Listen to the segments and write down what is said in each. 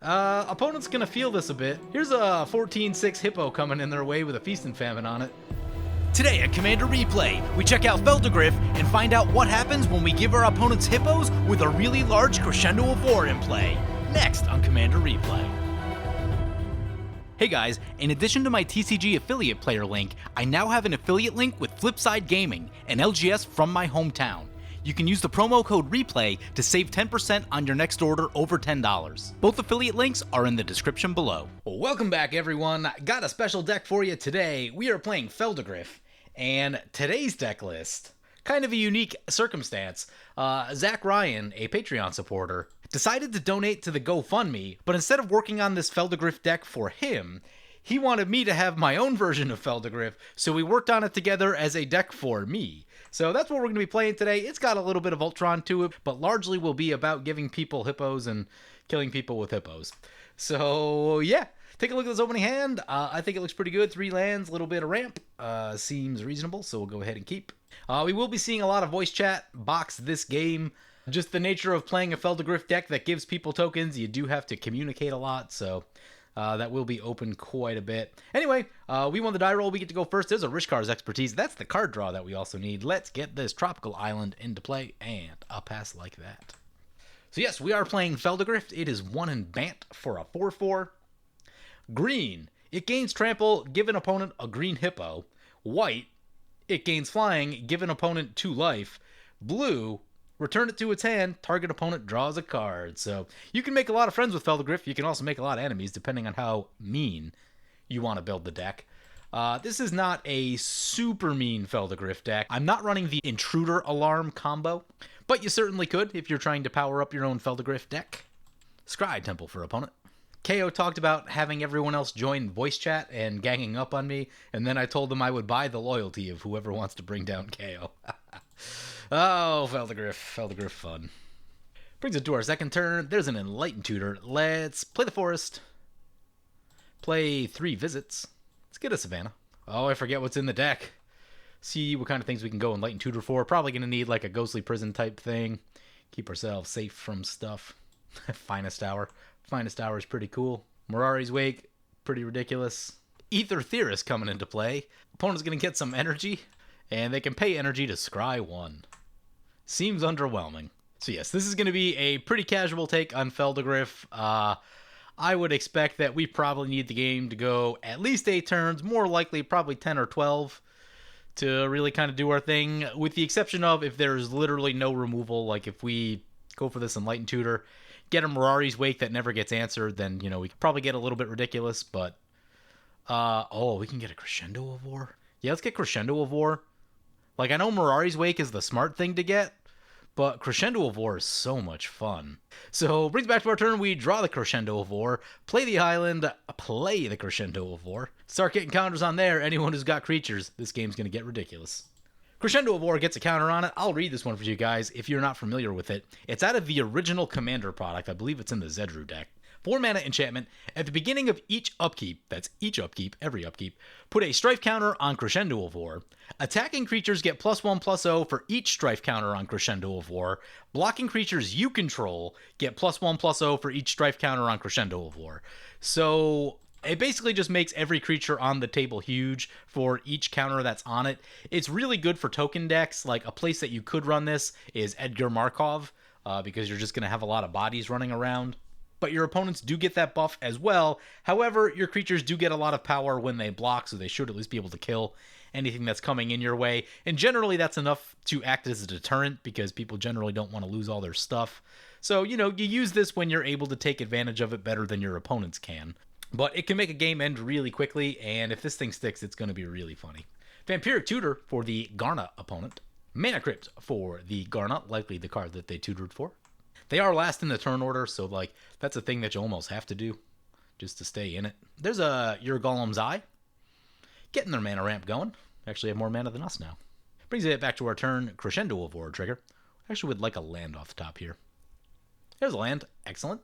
Opponent's gonna feel this a bit. Here's a 14-6 Hippo coming in their way with a Feast and Famine on it. Today at Commander Replay, we check out Phelddagrif and find out what happens when we give our opponents hippos with a really large Crescendo of War in play. Next on Commander Replay. Hey guys, in addition to my TCG affiliate player link, I now have an affiliate link with Flipside Gaming, an LGS from my hometown. You can use the promo code REPLAY to save 10% on your next order over $10. Both affiliate links are in the description below. Welcome back, everyone. Got a special deck for you today. We are playing Phelddagrif, and today's deck list, kind of a unique circumstance. Zach Ryan, a Patreon supporter, decided to donate to the GoFundMe, but instead of working on this Phelddagrif deck for him, he wanted me to have my own version of Phelddagrif, so we worked on it together as a deck for me. So that's what we're going to be playing today. It's got a little bit of Ultron to it, but largely will be about giving people hippos and killing people with hippos. So yeah, take a look at this opening hand. I think it looks pretty good. 3 lands, a little bit of ramp. Seems reasonable, so we'll go ahead and keep. We will be seeing a lot of voice chat box this game. Just the nature of playing a Phelddagrif deck that gives people tokens, you do have to communicate a lot, so that will be open quite a bit. Anyway, we won the die roll. We get to go first. There's a Rishkar's Expertise. That's the card draw that we also need. Let's get this Tropical Island into play, and a pass like that. So yes, we are playing Phelddagrif. It is 1 in Bant for a 4/4. Green, it gains trample, give an opponent a green hippo. White, it gains flying, give an opponent 2 life. Blue, return it to its hand, target opponent draws a card. So you can make a lot of friends with Phelddagrif. You can also make a lot of enemies depending on how mean you want to build the deck. This is not a super mean Phelddagrif deck. I'm not running the Intruder Alarm combo, but you certainly could if you're trying to power up your own Phelddagrif deck. Scry Temple for opponent. KO talked about having everyone else join voice chat and ganging up on me, and then I told them I would buy the loyalty of whoever wants to bring down KO. Oh, Phelddagrif fun. Brings it to our second turn. There's an Enlightened Tutor. Let's play the Forest. Play 3 Visits. Let's get a Savannah. Oh, I forget what's in the deck. See what kind of things we can go Enlightened Tutor for. Probably going to need like a Ghostly Prison type thing. Keep ourselves safe from stuff. Finest Hour. Finest Hour is pretty cool. Mirari's Wake, pretty ridiculous. Ether Theorist coming into play. Opponent's going to get some energy, and they can pay energy to scry 1. Seems underwhelming. So yes, this is going to be a pretty casual take on Phelddagrif. I would expect that we probably need the game to go at least 8 turns, more likely probably 10 or 12 to really kind of do our thing, with the exception of if there's literally no removal. Like if we go for this Enlightened Tutor, get a Mirari's Wake that never gets answered, then, you know, we could probably get a little bit ridiculous, but oh, we can get a Crescendo of War. Yeah, let's get Crescendo of War. Like, I know Mirari's Wake is the smart thing to get, but Crescendo of War is so much fun. So, brings back to our turn. We draw the Crescendo of War, play the island, play the Crescendo of War. Start getting counters on there. Anyone who's got creatures, this game's going to get ridiculous. Crescendo of War gets a counter on it. I'll read this one for you guys if you're not familiar with it. It's out of the original Commander product. I believe it's in the Zedru deck. 4 mana enchantment. At the beginning of each upkeep, that's each upkeep, every upkeep, put a Strife counter on Crescendo of War. Attacking creatures get +1/+0 for each Strife counter on Crescendo of War. Blocking creatures you control get +1/+0 for each Strife counter on Crescendo of War. So it basically just makes every creature on the table huge for each counter that's on it. It's really good for token decks. Like, a place that you could run this is Edgar Markov, because you're just going to have a lot of bodies running around. But your opponents do get that buff as well. However, your creatures do get a lot of power when they block, so they should at least be able to kill anything that's coming in your way. And generally, that's enough to act as a deterrent, because people generally don't want to lose all their stuff. So, you know, you use this when you're able to take advantage of it better than your opponents can. But it can make a game end really quickly, and if this thing sticks, it's going to be really funny. Vampiric Tutor for the Garna opponent. Mana Crypt for the Garna, likely the card that they tutored for. They are last in the turn order, so like that's a thing that you almost have to do just to stay in it. There's a Your Golem's Eye. Getting their mana ramp going. Actually have more mana than us now. Brings it back to our turn. Crescendo of War trigger. Actually would like a land off the top here. There's a land. Excellent.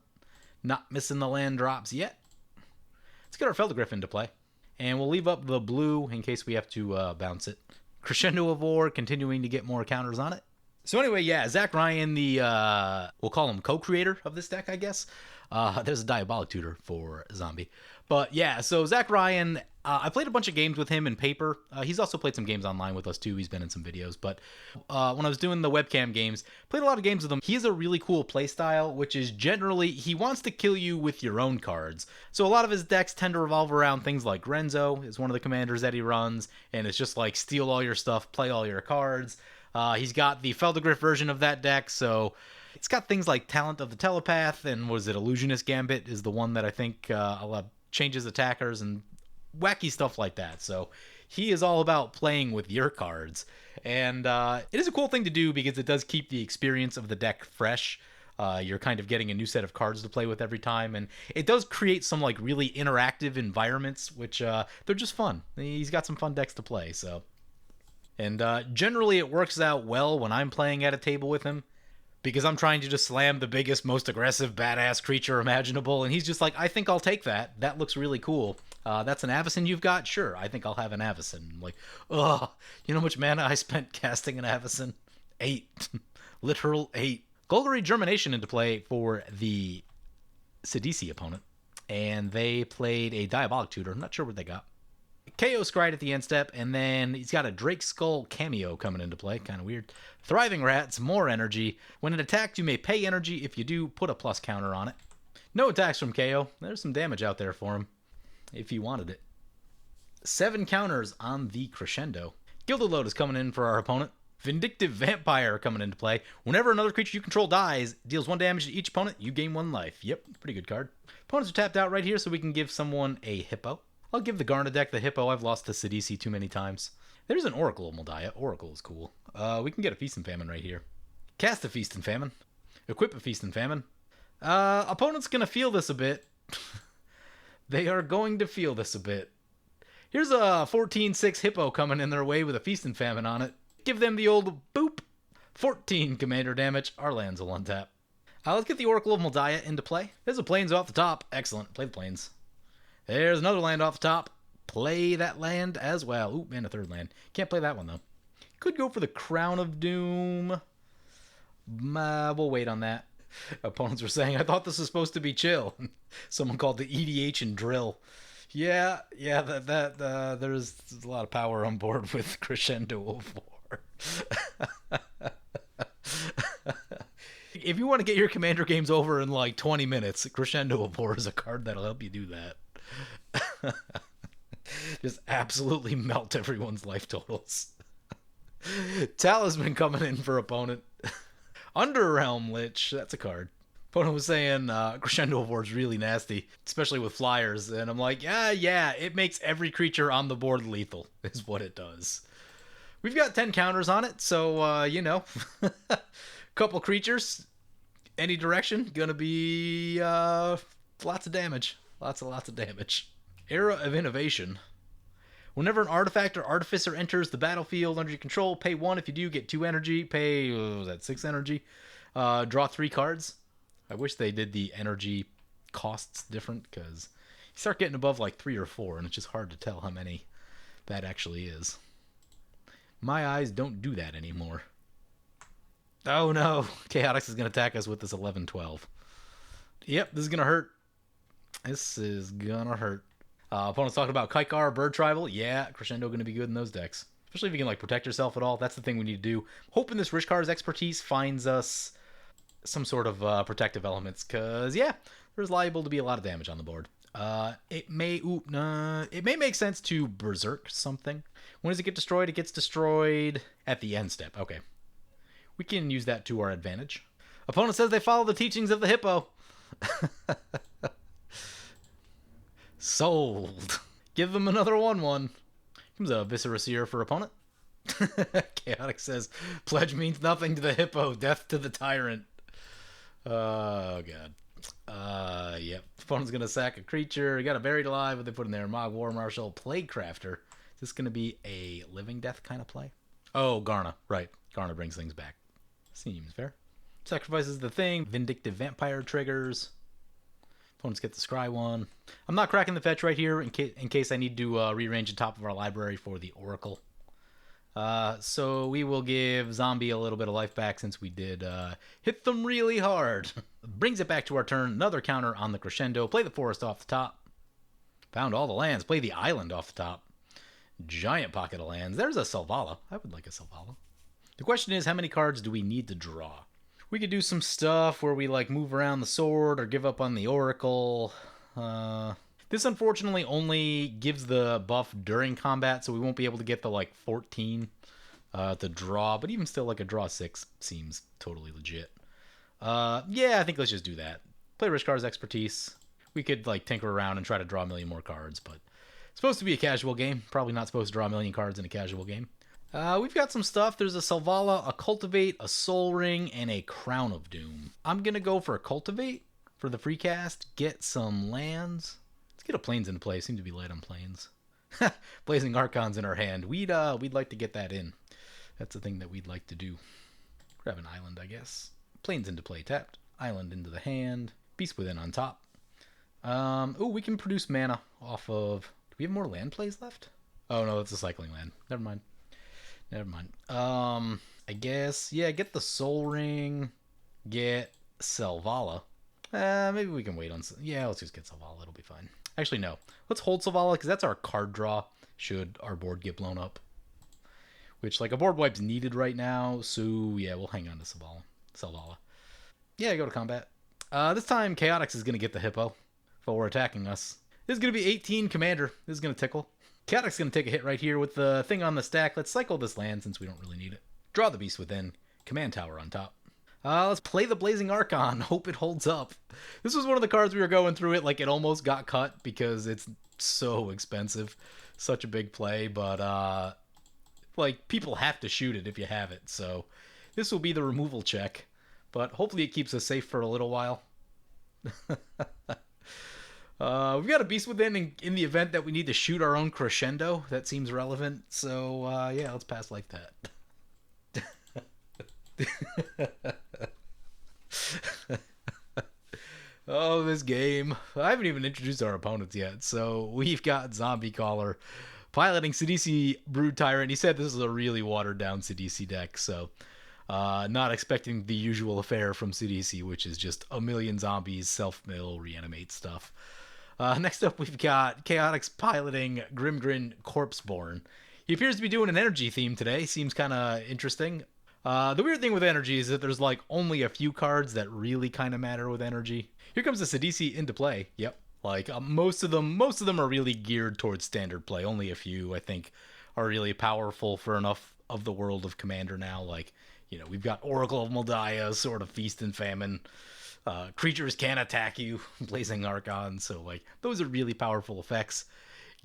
Not missing the land drops yet. Let's get our Phelddagrif into play. And we'll leave up the blue in case we have to bounce it. Crescendo of War, continuing to get more counters on it. So anyway, yeah, Zach Ryan, the we'll call him co-creator of this deck, I guess. There's a diabolic tutor for zombie, but yeah. So Zach Ryan, I played a bunch of games with him in paper. He's also played some games online with us too. He's been in some videos, but when I was doing the webcam games, played a lot of games with him. He has a really cool play style, which is generally he wants to kill you with your own cards. So a lot of his decks tend to revolve around things like Renzo is one of the commanders that he runs, and it's just like steal all your stuff, play all your cards. He's got the Phelddagrif version of that deck, so it's got things like Talent of the Telepath, and was it Illusionist Gambit is the one that I think changes attackers and wacky stuff like that. So he is all about playing with your cards, and it is a cool thing to do because it does keep the experience of the deck fresh. You're kind of getting a new set of cards to play with every time, and it does create some like really interactive environments, which they're just fun. He's got some fun decks to play, so. And generally it works out well when I'm playing at a table with him, because I'm trying to just slam the biggest, most aggressive, badass creature imaginable, and he's just like, I think I'll take that. That looks really cool. That's an Avacyn you've got? Sure, I think I'll have an Avacyn. I'm like, ugh, you know how much mana I spent casting an Avacyn? 8. Literal 8. Golgari Germination into play for the Sidisi opponent, and they played a Diabolic Tutor. I'm not sure what they got. KO Scryed at the end step, and then he's got a Drake Skull cameo coming into play. Kind of weird. Thriving Rats, more energy. When it attacks, you may pay energy. If you do, put a plus counter on it. No attacks from KO. There's some damage out there for him, if he wanted it. 7 counters on the Crescendo. Gilded Load is coming in for our opponent. Vindictive Vampire coming into play. Whenever another creature you control dies, deals 1 damage to each opponent, you gain 1 life. Yep, pretty good card. Opponents are tapped out right here, so we can give someone a Hippo. I'll give the Garna deck the Hippo. I've lost to Sidisi too many times. There's an Oracle of Moldiah. Oracle is cool. We can get a Feast and Famine right here. Cast a Feast and Famine. Equip a Feast and Famine. Opponent's going to feel this a bit. They are going to feel this a bit. Here's a 14-6 Hippo coming in their way with a Feast and Famine on it. Give them the old boop. 14 commander damage. Our lands will untap. Let's get the Oracle of Moldiah into play. There's a Plains off the top. Excellent. Play the Plains. There's another land off the top. Play that land as well. Ooh, and a 3rd land. Can't play that one, though. Could go for the Crown of Doom. We'll wait on that. Opponents were saying, I thought this was supposed to be chill. Someone called the EDH and drill. Yeah, there's a lot of power on board with Crescendo of War. If you want to get your commander games over in like 20 minutes, Crescendo of War is a card that'll help you do that. Just absolutely melt everyone's life totals. Talisman coming in for opponent. Underrealm Lich, that's a card. Opponent was saying Crescendo of War is really nasty, especially with flyers, and I'm like, yeah, it makes every creature on the board lethal, is what it does. We've got 10 counters on it, so, couple creatures, any direction, gonna be lots of damage. Lots of damage. Era of Innovation. Whenever an artifact or artificer enters the battlefield under your control, pay 1. If you do, get 2 energy. Pay, 6 energy? Draw 3 cards. I wish they did the energy costs different, because you start getting above like 3 or 4, and it's just hard to tell how many that actually is. My eyes don't do that anymore. Oh no, Chaotix is going to attack us with this 11-12. Yep, this is going to hurt. This is gonna hurt. Opponent's talking about Kaikar, Bird Tribal. Yeah, Crescendo gonna be good in those decks. Especially if you can like protect yourself at all. That's the thing we need to do. Hoping this Rich Card's expertise finds us some sort of protective elements. Cause yeah, there's liable to be a lot of damage on the board. It may make sense to Berserk something. When does it get destroyed? It gets destroyed at the end step. Okay. We can use that to our advantage. Opponent says they follow the teachings of the Hippo. Sold. Give them another 1/1. Comes a Viscera Seer for opponent. Chaotic says, pledge means nothing to the Hippo, death to the tyrant. Oh, God. Yep. Opponent's going to sack a creature. You got a Buried Alive. What they put in there? Mog, War Marshal, Plague Crafter. Is this going to be a living death kind of play? Oh, Garna. Right. Garna brings things back. Seems fair. Sacrifices the thing. Vindictive Vampire triggers. Opponents get the Scry one. I'm not cracking the fetch right here in case I need to rearrange the top of our library for the Oracle. So we will give Zombie a little bit of life back since we did hit them really hard. Brings it back to our turn. Another counter on the Crescendo. Play the forest off the top. Found all the lands. Play the island off the top. Giant pocket of lands. There's a Selvala. I would like a Selvala. The question is, how many cards do we need to draw? We could do some stuff where we like move around the sword or give up on the Oracle. This unfortunately only gives the buff during combat, so we won't be able to get the like 14 to draw. But even still, like a draw 6 seems totally legit. Yeah, I think let's just do that. Play Rishkar's Expertise. We could like tinker around and try to draw a million more cards, but it's supposed to be a casual game. Probably not supposed to draw a million cards in a casual game. We've got some stuff. There's a Selvala, a Cultivate, a Soul Ring, and a Crown of Doom. I'm going to go for a Cultivate for the free cast. Get some lands. Let's get a Plains into play. Seem to be light on Plains. Blazing Archons in our hand. We'd like to get that in. That's the thing that we'd like to do. Grab an island, I guess. Plains into play tapped. Island into the hand. Beast Within on top. We can produce mana off of... Do we have more land plays left? Oh, no, that's a cycling land. Never mind. I guess, yeah, get the Soul Ring. Get Selvala. Maybe we can wait on... Yeah, let's just get Selvala. It'll be fine. Actually, no. Let's hold Selvala, because that's our card draw, should our board get blown up. Which, like, a board wipe's needed right now, so, yeah, we'll hang on to Selvala. Yeah, go to combat. This time, Chaotix is going to get the Hippo for attacking us. This is going to be 18 Commander. This is going to tickle. Chaotix is going to take a hit right here with the thing on the stack. Let's cycle this land since we don't really need it. Draw the Beast Within. Command Tower on top. Let's play the Blazing Archon. Hope it holds up. This was one of the cards we were going through it. Like, it almost got cut because it's so expensive. Such a big play, but, like, people have to shoot it if you have it. So, this will be the removal check. But hopefully it keeps us safe for a little while. We've got a Beast Within in the event that we need to shoot our own Crescendo. That seems relevant. So, yeah, let's pass like that. Oh, this game. I haven't even introduced our opponents yet. So, we've got Zombie Caller piloting Sidisi Brood Tyrant. He said this is a really watered down Sidisi deck. So, not expecting the usual affair from Sidisi, which is just a million zombies, self-mill, reanimate stuff. Next up, we've got Chaotix piloting Grim-grin Corpseborn. He appears to be doing an energy theme today. Seems kind of interesting. The weird thing with energy is that there's like only a few cards that really kind of matter with energy. Here comes the Sidisi into play. Yep. Like most of them are really geared towards standard play. Only a few, I think, are really powerful for enough of the world of Commander now. Like, you know, we've got Oracle of Moldiah, Sword of Feast and Famine. Creatures can attack you, Blazing Archon, so like those are really powerful effects.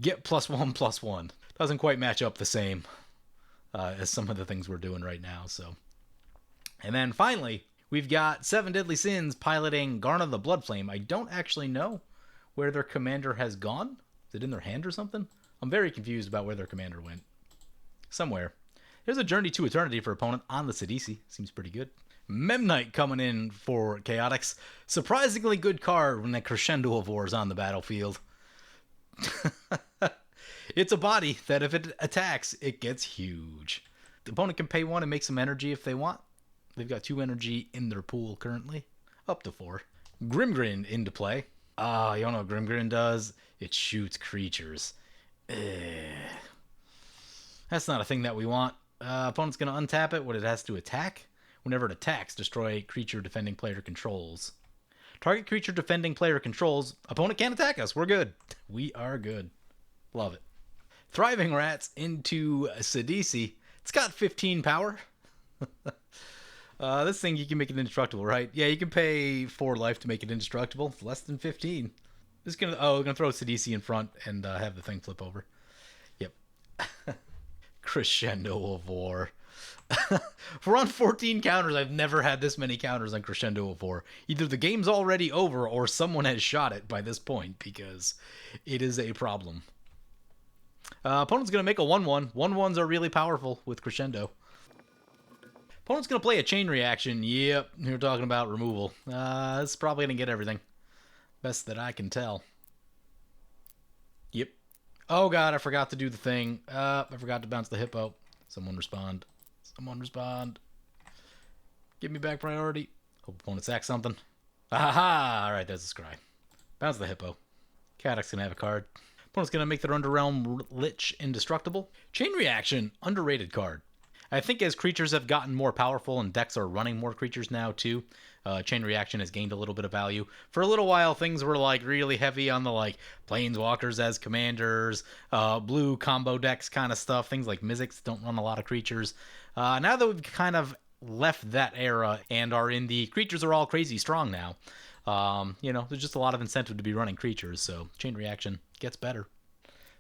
Get +1/+1. Doesn't quite match up the same as some of the things we're doing right now. So, and then finally we've got 7 Deadly Sins piloting Garna the Bloodflame. I don't actually know where their commander has gone. Is it in their hand or something? I'm very confused about where their commander went. Somewhere. There's a Journey to Eternity for opponent on the Sidisi. Seems pretty good. Memnite coming in for Chaotix. Surprisingly good card when the Crescendo of War is on the battlefield. It's a body that if it attacks, it gets huge. The opponent can pay 1 and make some energy if they want. They've got 2 energy in their pool currently. Up to 4. Grim-grin into play. You don't know what Grim-grin does? It shoots creatures. That's not a thing that we want. Opponent's going to untap it when it has to attack. Whenever it attacks, destroy creature defending player controls. Target creature defending player controls. Opponent can't attack us. We're good. We are good. Love it. Thriving Rats into Sidisi. It's got 15 power. This thing, you can make it indestructible, right? Yeah, you can pay 4 life to make it indestructible. It's less than 15. We're gonna throw Sidisi in front and have the thing flip over. Yep. Crescendo of War. We're on 14 counters. I've never had this many counters on Crescendo of War. Either the game's already over or someone has shot it by this point because it is a problem. Opponent's going to make a 1/1. 1/1s are really powerful with Crescendo. Opponent's going to play a chain reaction. Yep, you're talking about removal. This is probably going to get everything. Best that I can tell. Yep. Oh god, I forgot to do the thing. I forgot to bounce the Hippo. Someone respond. Someone respond. Give me back priority. Hope opponent sacks something. Aha! Alright, there's a scry. Bounce the hippo. Caddock's gonna have a card. Opponent's gonna make their Underrealm Lich indestructible. Chain Reaction, underrated card. I think as creatures have gotten more powerful and decks are running more creatures now too, Chain Reaction has gained a little bit of value. For a little while, things were like really heavy on the like Planeswalkers as commanders, blue combo decks kind of stuff. Things like Mizzix don't run a lot of creatures. Now that we've kind of left that era and are in the creatures are all crazy strong now, there's just a lot of incentive to be running creatures. So Chain Reaction gets better.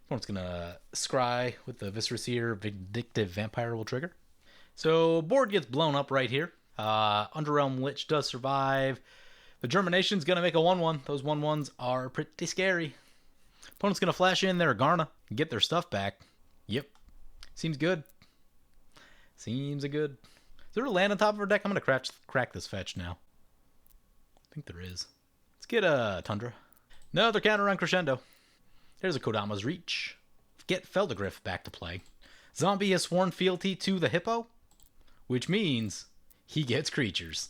Opponent's gonna scry with the Viscera Seer. Vindictive Vampire will trigger. So board gets blown up right here. Underrealm Lich does survive. The Germination's gonna make a 1/1. Those 1/1s are pretty scary. Opponent's gonna flash in their Garna and get their stuff back. Yep. Seems good. Seems good. Is there a land on top of our deck? I'm gonna crack this fetch now. I think there is. Let's get a Tundra. No, they're counter on Crescendo. There's a Kodama's Reach. Get Phelddagrif back to play. Zombie has sworn fealty to the Hippo, which means he gets creatures.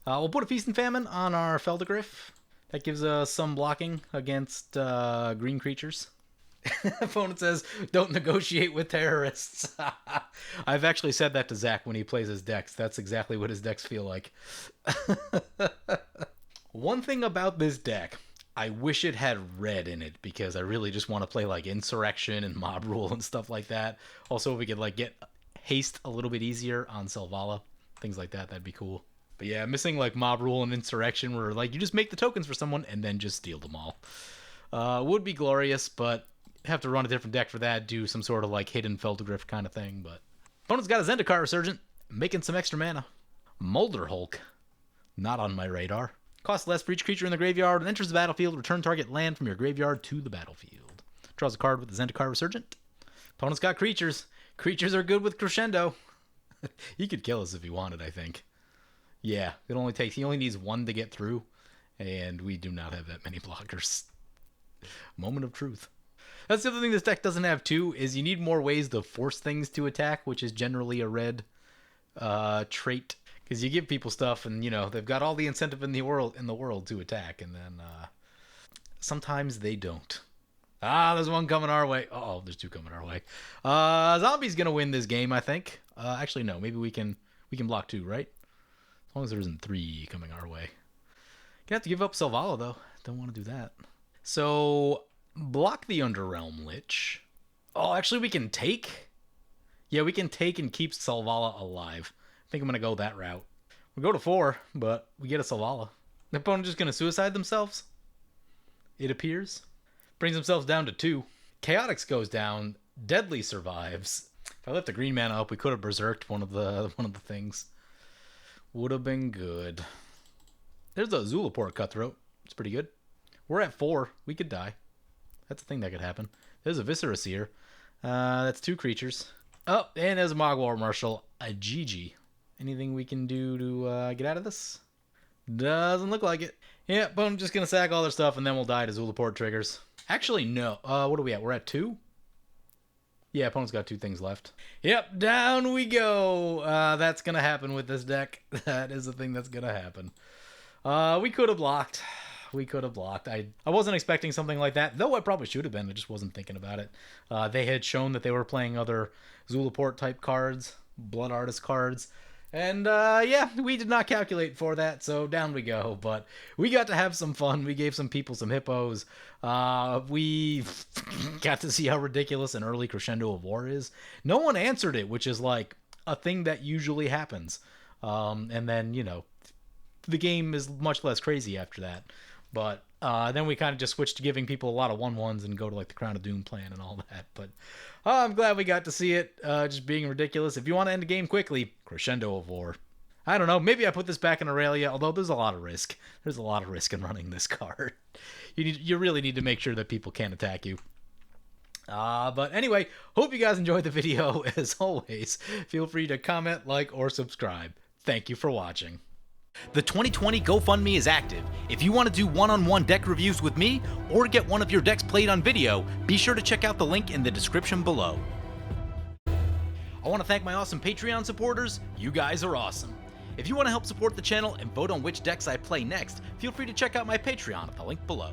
We'll put a Feast and Famine on our Phelddagrif. That gives us some blocking against green creatures. Opponent says, don't negotiate with terrorists. I've actually said that to Zach when he plays his decks. That's exactly what his decks feel like. One thing about this deck, I wish it had red in it because I really just want to play like Insurrection and Mob Rule and stuff like that. Also, if we could like get haste a little bit easier on Selvala, things like that, that'd be cool. But yeah, missing like Mob Rule and Insurrection where like you just make the tokens for someone and then just steal them all. Would be glorious, but have to run a different deck for that, do some sort of like hidden Phelddagrif kind of thing. But opponent's got a Zendikar Resurgent, making some extra mana. Molder Hulk, not on my radar. Costs less for each creature in the graveyard. Enters the battlefield. Return target land from your graveyard to the battlefield. Draws a card with the Zendikar Resurgent. Opponent's got creatures. Creatures are good with Crescendo. He could kill us if he wanted, I think. Yeah, he only needs one to get through, and we do not have that many blockers. Moment of truth. That's the other thing this deck doesn't have too, is you need more ways to force things to attack, which is generally a red trait. Because you give people stuff and, they've got all the incentive in the world to attack, and then sometimes they don't. There's one coming our way. Uh-oh, there's two coming our way. Zombie's going to win this game, I think. Actually, no, maybe we can block two, right? As long as there isn't three coming our way. Gonna have to give up Selvala, though. Don't want to do that. So, block the Underrealm Lich. Oh, actually, we can take? Yeah, we can take and keep Selvala alive. I think I'm going to go that route. We'll go to 4, but we get a Selvala. The opponent just going to suicide themselves? It appears. Brings themselves down to 2. Chaotix goes down. Deadly survives. If I left the green mana up, we could have berserked one of the things. Would have been good. There's a Zulaport Cutthroat. It's pretty good. We're at 4. We could die. That's a thing that could happen. There's a Viscera Seer. That's 2 creatures. Oh, and there's a Mogwar Marshal. A GG. Anything we can do to get out of this? Doesn't look like it. Yeah, but I'm just going to sack all their stuff and then we'll die to Zulaport triggers. Actually, no. What are we at? We're at 2? Yeah, opponent's got 2 things left. Yep, down we go. That's going to happen with this deck. That is the thing that's going to happen. We could have blocked. I wasn't expecting something like that, though I probably should have been. I just wasn't thinking about it. They had shown that they were playing other Zulaport type cards, Blood Artist cards. And, yeah, we did not calculate for that, so down we go. But we got to have some fun. We gave some people some hippos. We got to see how ridiculous an early Crescendo of War is. No one answered it, which is, like, a thing that usually happens. And then, the game is much less crazy after that. But then we kind of just switched to giving people a lot of 1/1s and go to, like, the Crown of Doom plan and all that. But I'm glad we got to see it just being ridiculous. If you want to end the game quickly, Crescendo of War. I don't know. Maybe I put this back in Aurelia, although there's a lot of risk. There's a lot of risk in running this card. You really need to make sure that people can't attack you. But anyway, hope you guys enjoyed the video. As always, feel free to comment, like, or subscribe. Thank you for watching. The 2020 GoFundMe is active. If you want to do one-on-one deck reviews with me, or get one of your decks played on video, be sure to check out the link in the description below. I want to thank my awesome Patreon supporters. You guys are awesome. If you want to help support the channel and vote on which decks I play next, feel free to check out my Patreon at the link below.